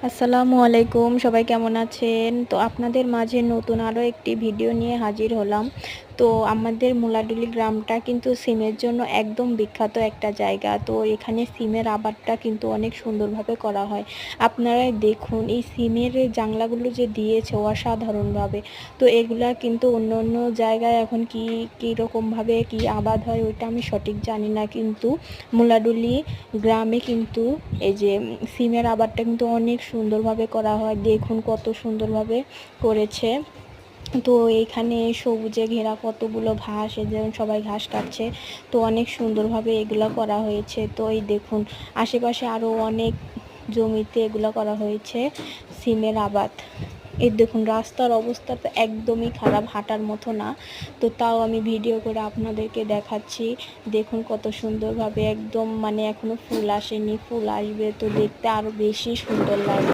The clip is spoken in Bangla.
আসসালামু আলাইকুম, সবাই কেমন আছেন? তো আপনাদের মাঝে নতুন আরও একটি ভিডিও নিয়ে হাজির হলাম। তো আমাদের মুলাডুলি গ্রামটা কিন্তু সিমের জন্য একদম বিখ্যাত একটা জায়গা। তো এখানে সিমের আবাদটা কিন্তু অনেক সুন্দরভাবে করা হয়। আপনারাই দেখুন এই সিমের জাংলাগুলো যে দিয়েছে অসাধারণভাবে। তো এগুলা কিন্তু অন্য অন্য জায়গায় এখন কীরকমভাবে কী আবাদ হয় ওইটা আমি সঠিক জানি না, কিন্তু মুলাডুলি গ্রামে কিন্তু এই যে সিমের আবাদটা কিন্তু অনেক সুন্দরভাবে করা হয়। দেখুন কত সুন্দরভাবে করেছে। তো এইখানে সবুজে ঘেরা কতগুলো ঘাস, এই যেমন সবাই ঘাস কাটছে। তো অনেক সুন্দরভাবে এগুলো করা হয়েছে। তো এই দেখুন আশেপাশে আরও অনেক জমিতে এগুলো করা হয়েছে সিমের আবাদ। এই দেখুন রাস্তার অবস্থা তো একদমই খারাপ, হাঁটার মতো না। তো তাও আমি ভিডিও করে আপনাদেরকে দেখাচ্ছি। দেখুন কত সুন্দরভাবে একদম, মানে এখনো ফুল আসেনি, ফুল আসবে তো দেখতে আরও বেশি সুন্দর লাগবে।